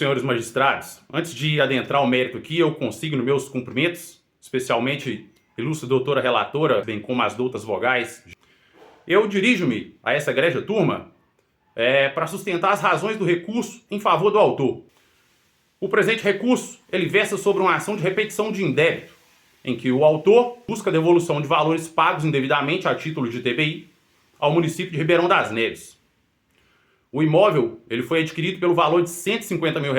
Senhores magistrados, antes de adentrar o mérito aqui, eu consigno meus cumprimentos, especialmente ilustre doutora relatora, bem como as doutas vogais. Eu dirijo-me a essa egrégia turma para sustentar as razões do recurso em favor do autor. O presente recurso, ele versa sobre uma ação de repetição de indébito, em que o autor busca a devolução de valores pagos indevidamente a título de TBI ao município de Ribeirão das Neves. O imóvel ele foi adquirido pelo valor de R$150 mil,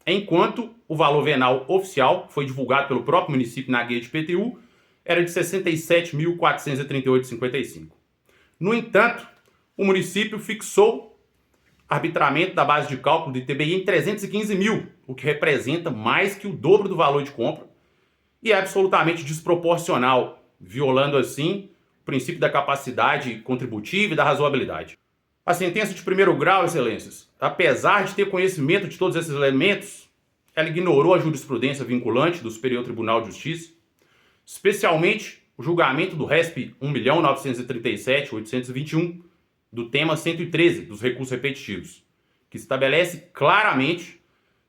enquanto o valor venal oficial, que foi divulgado pelo próprio município na guia de IPTU, era de R$ 67.438,55. No entanto, o município fixou arbitramento da base de cálculo do ITBI em 315 mil, o que representa mais que o dobro do valor de compra e é absolutamente desproporcional, violando assim o princípio da capacidade contributiva e da razoabilidade. A sentença de primeiro grau, excelências, apesar de ter conhecimento de todos esses elementos, ela ignorou a jurisprudência vinculante do Superior Tribunal de Justiça, especialmente o julgamento do RESP 1.937.821, do tema 113 dos recursos repetitivos, que estabelece claramente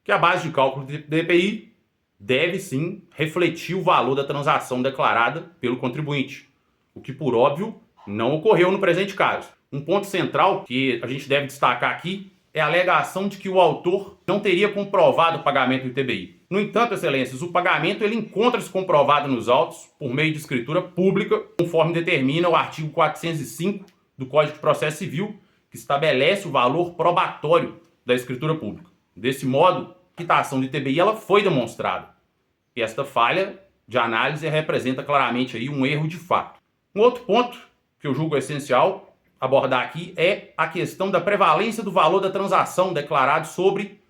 que a base de cálculo do DPI deve sim refletir o valor da transação declarada pelo contribuinte, o que, por óbvio, não ocorreu no presente caso. Um ponto central que a gente deve destacar aqui é a alegação de que o autor não teria comprovado o pagamento do ITBI. No entanto, excelências, o pagamento ele encontra-se comprovado nos autos por meio de escritura pública, conforme determina o artigo 405 do Código de Processo Civil, que estabelece o valor probatório da escritura pública. Desse modo, a quitação do ITBI ela foi demonstrada. E esta falha de análise representa claramente aí um erro de fato. Um outro ponto que eu julgo essencial abordar aqui é a questão da prevalência do valor da transação declarado sobre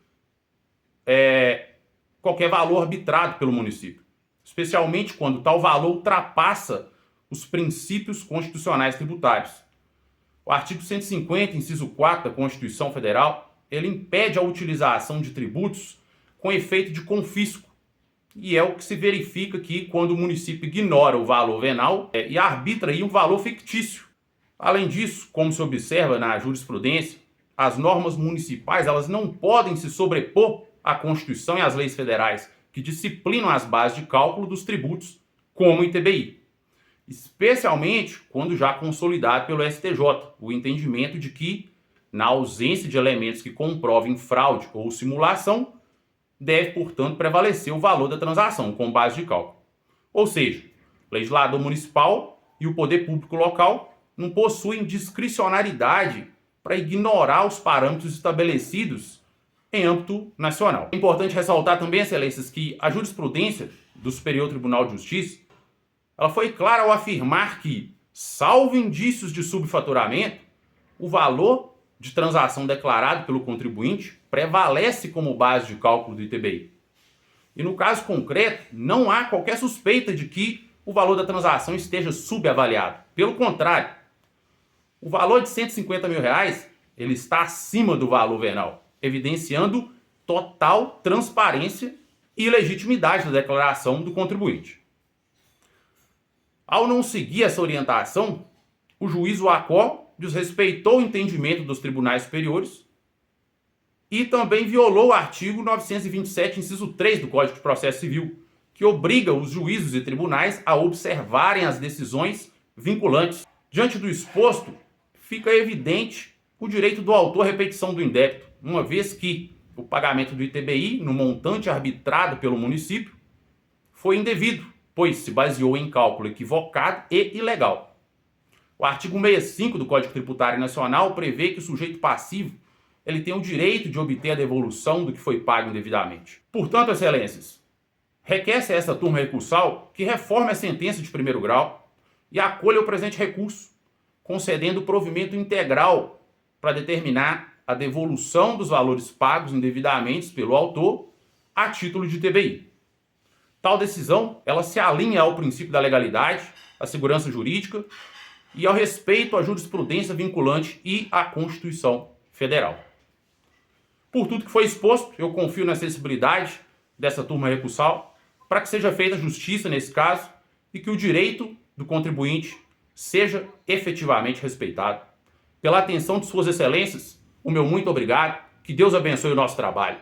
qualquer valor arbitrado pelo município, especialmente quando tal valor ultrapassa os princípios constitucionais tributários. O artigo 150, inciso 4 da Constituição Federal, ele impede a utilização de tributos com efeito de confisco, e é o que se verifica aqui quando o município ignora o valor venal e arbitra aí um valor fictício. Além disso, como se observa na jurisprudência, as normas municipais elas não podem se sobrepor à Constituição e às leis federais que disciplinam as bases de cálculo dos tributos, como o ITBI. Especialmente quando já consolidado pelo STJ, o entendimento de que, na ausência de elementos que comprovem fraude ou simulação, deve, portanto, prevalecer o valor da transação como base de cálculo. Ou seja, o legislador municipal e o poder público local não possuem discricionariedade para ignorar os parâmetros estabelecidos em âmbito nacional. É importante ressaltar também, excelências, que a jurisprudência do Superior Tribunal de Justiça ela foi clara ao afirmar que, salvo indícios de subfaturamento, o valor de transação declarado pelo contribuinte prevalece como base de cálculo do ITBI. E no caso concreto, não há qualquer suspeita de que o valor da transação esteja subavaliado. Pelo contrário, o valor de R$150 mil ele está acima do valor venal, evidenciando total transparência e legitimidade da declaração do contribuinte. Ao não seguir essa orientação, o juiz Wacó desrespeitou o entendimento dos tribunais superiores e também violou o artigo 927, inciso 3 do Código de Processo Civil, que obriga os juízes e tribunais a observarem as decisões vinculantes. Diante do exposto, fica evidente o direito do autor à repetição do indébito, uma vez que o pagamento do ITBI no montante arbitrado pelo município foi indevido, pois se baseou em cálculo equivocado e ilegal. O artigo 65 do Código Tributário Nacional prevê que o sujeito passivo ele tem o direito de obter a devolução do que foi pago indevidamente. Portanto, excelências, requer-se a essa turma recursal que reforme a sentença de primeiro grau e acolha o presente recurso, concedendo o provimento integral para determinar a devolução dos valores pagos indevidamente pelo autor a título de TBI. Tal decisão ela se alinha ao princípio da legalidade, à segurança jurídica e ao respeito à jurisprudência vinculante e à Constituição Federal. Por tudo que foi exposto, eu confio na sensibilidade dessa turma recursal para que seja feita justiça nesse caso e que o direito do contribuinte seja efetivamente respeitado. Pela atenção de suas excelências, o meu muito obrigado, que Deus abençoe o nosso trabalho.